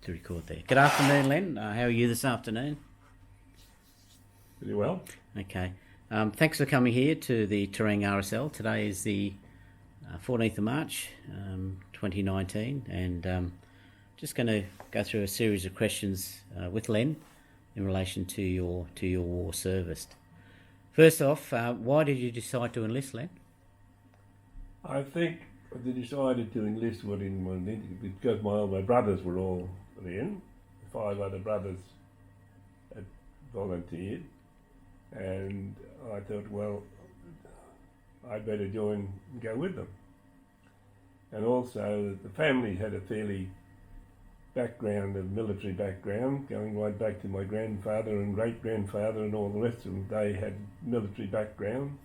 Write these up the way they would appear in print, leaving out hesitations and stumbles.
to record there. Good afternoon, Len. How are you this afternoon? Pretty well. Okay. Thanks for coming here to the Terang RSL. Today is the 14th of March, 2019, and just going to go through a series of questions with Len in relation to your war service. First off, why did you decide to enlist, Len? I think I decided to enlist because my brothers were all in. 5 other brothers had volunteered, and I thought, well, I'd better join and go with them. And also, the family had a fairly military background, going right back to my grandfather and great-grandfather and all the rest of them. They had military background,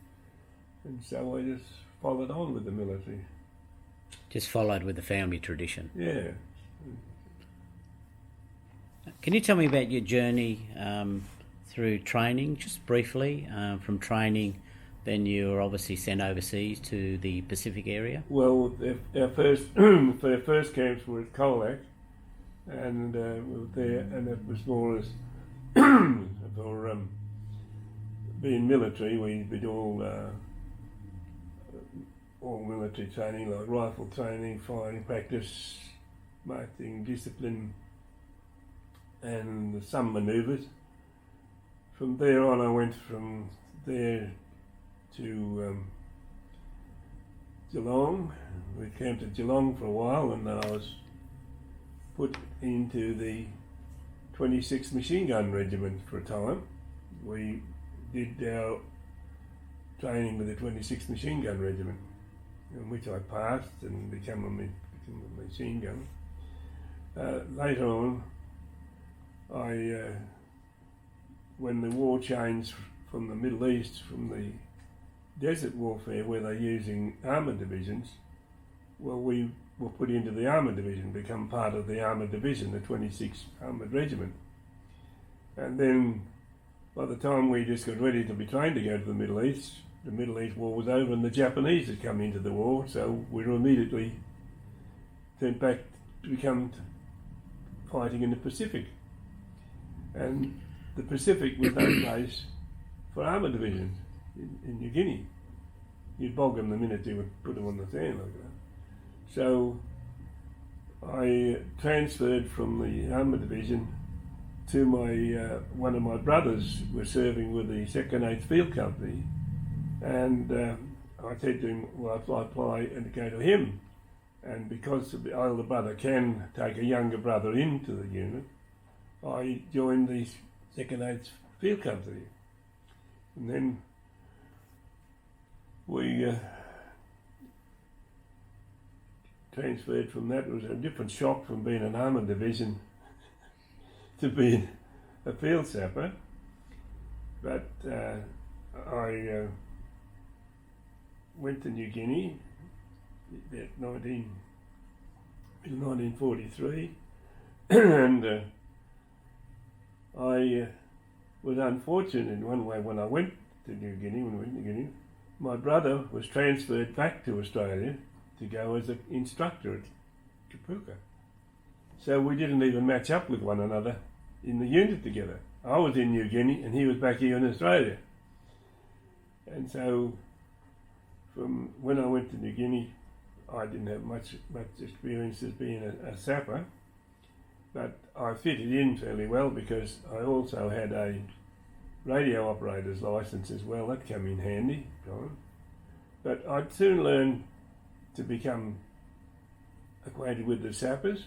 and so I just followed on with the military. Just followed with the family tradition. Yeah. Can you tell me about your journey through training, just briefly? From training, then you were obviously sent overseas to the Pacific area. Well, our first camps were at Colac, and we were there, and it was more as for being military. We did all military training, like rifle training, firing practice, marching discipline, and some manoeuvres. From there on, I went from there to Geelong. We camped at Geelong for a while, and then I was put into the 26th Machine Gun Regiment for a time. We did our training with the 26th Machine Gun Regiment, in which I passed and became a machine gunner. Later on, when the war changed from the Middle East, from the desert warfare where they're using armoured divisions, well, we were put into the armoured division, become part of the armoured division, the 26th Armoured Regiment. And then by the time we just got ready to be trained to go to the Middle East war was over and the Japanese had come into the war, so we were immediately sent back to become fighting in the Pacific. And the Pacific was no place for armoured divisions in New Guinea. You'd bog them the minute you would put them on the sand like that. So I transferred from the armoured division to one of my brothers was serving with the 2nd 8th Field Company, and I said to him, well, I'll apply and go to him. And because the older brother can take a younger brother into the unit, I joined the 2nd 8th Field Company. And then we transferred from that. It was a different shock from being an armoured division to being a field sapper. But I went to New Guinea in 1943, and I was unfortunate in one way. When I went to New Guinea, my brother was transferred back to Australia to go as an instructor at Kapuka. So we didn't even match up with one another in the unit together. I was in New Guinea and he was back here in Australia. And so from when I went to New Guinea, I didn't have much experience as being a sapper, but I fitted in fairly well because I also had a radio operator's license as well. That came in handy. But I'd soon learned to become acquainted with the sappers.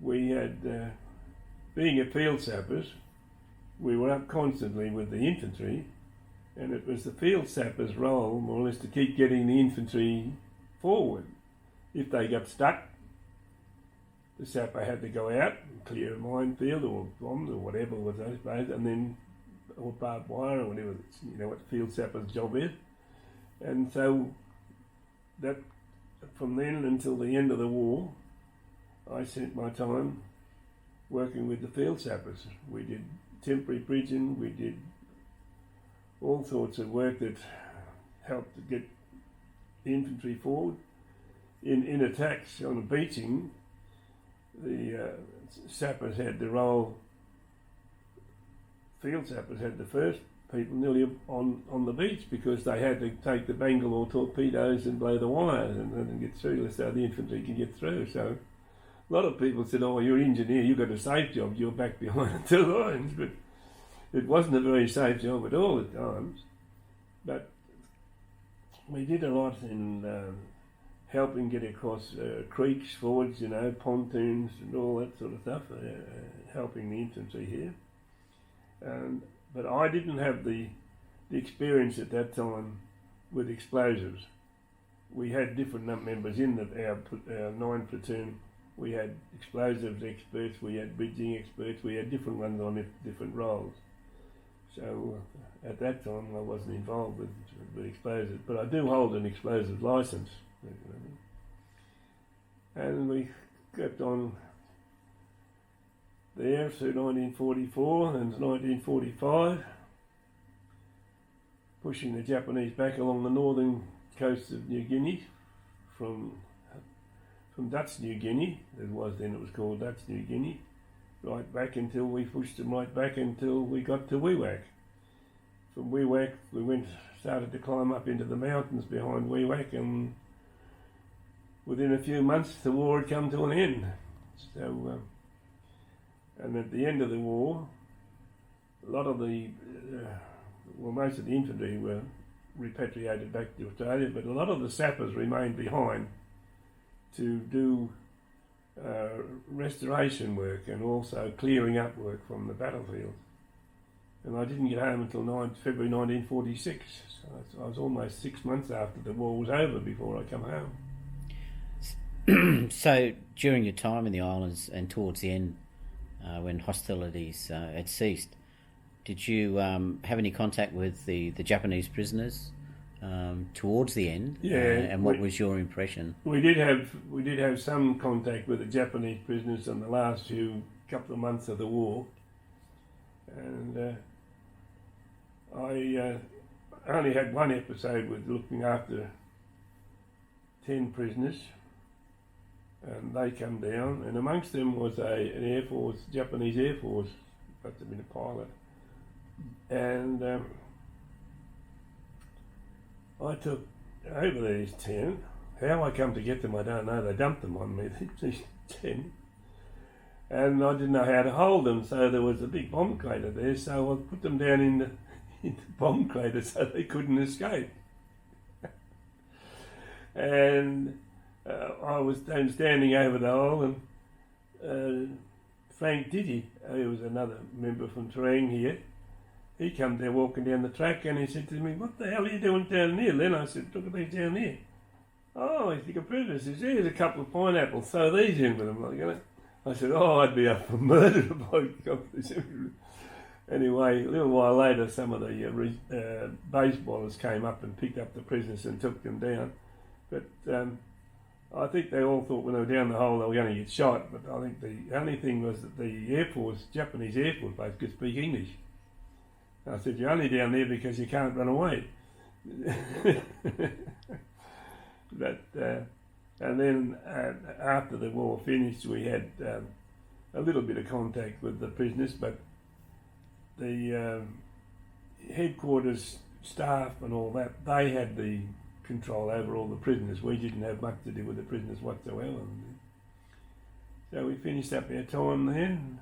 We had, being a field sappers, we were up constantly with the infantry, and it was the field sapper's role, more or less, to keep getting the infantry forward. If they got stuck, the sapper had to go out and clear a minefield or bombs or whatever was those days, and then, or barbed wire or whatever, what the field sapper's job is. And so that, from then until the end of the war, I spent my time working with the field sappers. We did temporary bridging, we did all sorts of work that helped to get the infantry forward. In attacks on the beaching, the sappers had the role. Field sappers had the first people nearly on the beach because they had to take the Bangalore torpedoes and blow the wires and get through so the infantry could get through. So a lot of people said, "Oh, you're an engineer, you've got a safe job, you're back behind the lines," but it wasn't a very safe job at all at times. But we did a lot in helping get across creeks, fords, pontoons and all that sort of stuff, helping the infantry here. But I didn't have the experience at that time with explosives. We had different members in our 9 platoon. We had explosives experts, we had bridging experts, we had different ones on different roles. So at that time I wasn't involved with explosives, but I do hold an explosive licence. And we kept on there through 1944 and 1945, pushing the Japanese back along the northern coast of New Guinea from Dutch New Guinea, it was called Dutch New Guinea, right back until we pushed them right back until we got to Wewak. From Wewak we started to climb up into the mountains behind Wewak, and within a few months the war had come to an end. So and at the end of the war, a lot of most of the infantry were repatriated back to Australia, but a lot of the sappers remained behind to do restoration work and also clearing up work from the battlefield. And I didn't get home until February 1946, so I was almost 6 months after the war was over before I come home. So during your time in the islands and towards the end, when hostilities had ceased, did you have any contact with the Japanese prisoners towards the end? Yeah. And what was your impression? We did have some contact with the Japanese prisoners in the last couple of months of the war, and I only had one episode with looking after 10 prisoners. And they come down, and amongst them was an Air Force, Japanese Air Force, must have been a pilot. And I took over these 10. How I come to get them, I don't know. They dumped them on me, these 10. And I didn't know how to hold them, so there was a big bomb crater there, so I put them down in the bomb crater so they couldn't escape. And I was standing over the hole, and Frank Diddy, who was another member from Terang here, he come there walking down the track, and he said to me, "What the hell are you doing down there, Len?" I said, "Look at these down there." "Oh," he's the computer. He says, "Here's a couple of pineapples, throw these in with them." I said, "Oh, I'd be up for murder if I got this." Anyway, a little while later, some of the baseballers came up and picked up the prisoners and took them down. But I think they all thought when they were down the hole they were going to get shot, but I think the only thing was that the Air Force, Japanese Air Force base, could speak English. I said, "You're only down there because you can't run away." But and then after the war finished, we had a little bit of contact with the prisoners, but the headquarters staff and all that, they had the control over all the prisoners. We didn't have much to do with the prisoners whatsoever. So we finished up our time then.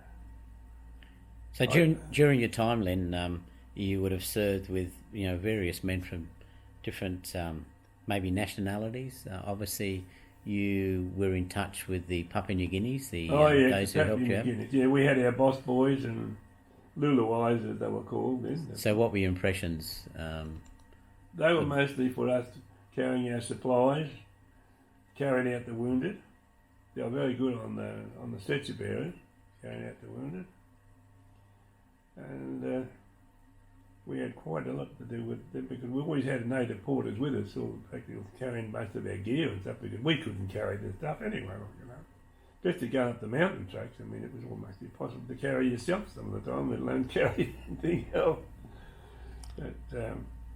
So during your time, Len, you would have served with various men from different maybe nationalities. Obviously, you were in touch with the Papua New Guineas, those who helped you out. Yeah, we had our boss boys and Luluais, as they were called then. So what were your impressions? They were mostly for us carrying our supplies, carrying out the wounded. They were very good on the stretcher bearers, carrying out the wounded. And we had quite a lot to do with them because we always had native porters with us, so practically carrying most of our gear and stuff because we couldn't carry the stuff anyway, Just to go up the mountain tracks, I mean, it was almost impossible to carry yourself some of the time, let alone carry anything else. But,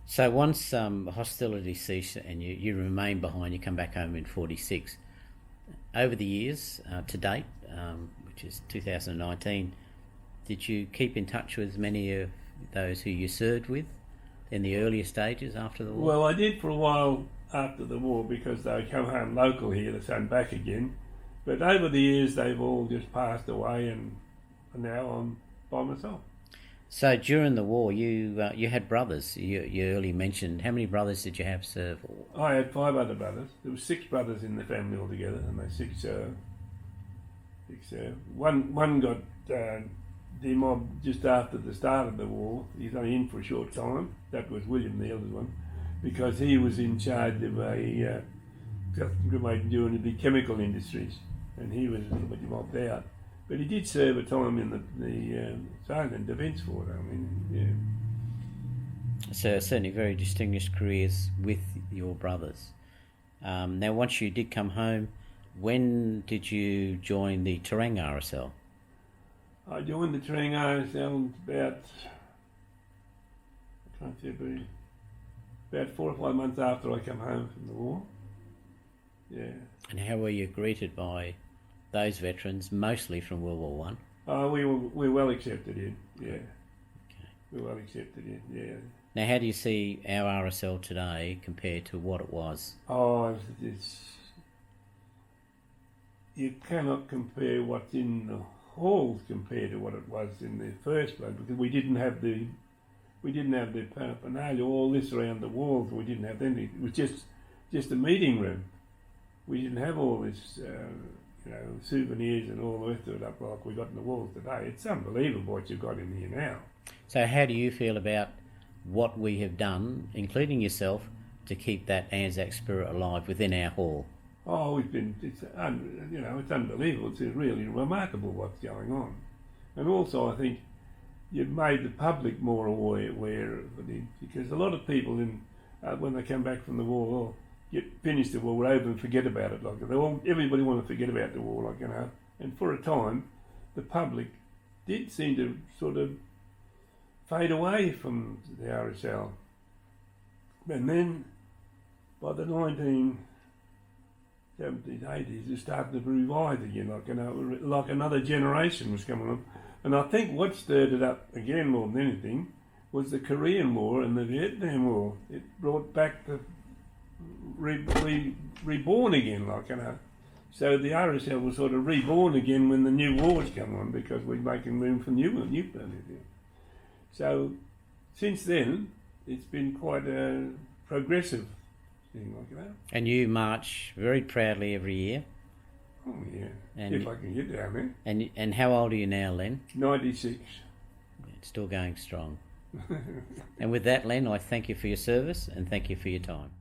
so once hostilities ceased and you remain behind, you come back home in 46. Over the years to date, which is 2019, did you keep in touch with many of those who you served with in the earlier stages after the war? Well, I did for a while after the war because they come home local here, they sent back again. But over the years, they've all just passed away, and now I'm by myself. So during the war, you had brothers. You earlier mentioned. How many brothers did you have serve? I had 5 other brothers. There were 6 brothers in the family altogether, and they one got demobbed just after the start of the war. He's only in for a short time. That was William, the eldest one, because he was in charge of a during the chemical industries, and he was a little bit demobbed out. But he did serve a time in the Sergeant Defence Force. I mean, yeah. So certainly very distinguished careers with your brothers. Now, once you did come home, when did you join the Terang RSL? I joined the Terang RSL about 4 or 5 months after I come home from the war. Yeah. And how were you greeted by those veterans, mostly from World War One? We were well accepted in, yeah. Okay. We were well accepted in, yeah. Now, how do you see our RSL today compared to what it was? Oh, you cannot compare what's in the halls compared to what it was in the first place, because we didn't have the paraphernalia, all this around the walls. We didn't have anything. It was just a meeting room. We didn't have all this, souvenirs and all the rest of it up like we got in the walls today. It's unbelievable what you've got in here now. So how do you feel about what we have done, including yourself, to keep that Anzac spirit alive within our hall? Oh, it's unbelievable. It's really remarkable what's going on. And also I think you've made the public more aware of it, because a lot of people, when they come back from the war, finish the war, we're over and forget about it. Like everybody want to forget about the war, And for a time, the public did seem to sort of fade away from the RSL. And then, by the 1970s, 80s, it started to revive again, like another generation was coming up. And I think what stirred it up again more than anything was the Korean War and the Vietnam War. It brought back the reborn again, So the RSL was sort of reborn again when the new wars come on, because we're making room for new planets. So since then, it's been quite a progressive thing, And you march very proudly every year. Oh yeah, if I can get down there. And how old are you now, Len? 96. Still going strong. And with that, Len, I thank you for your service and thank you for your time.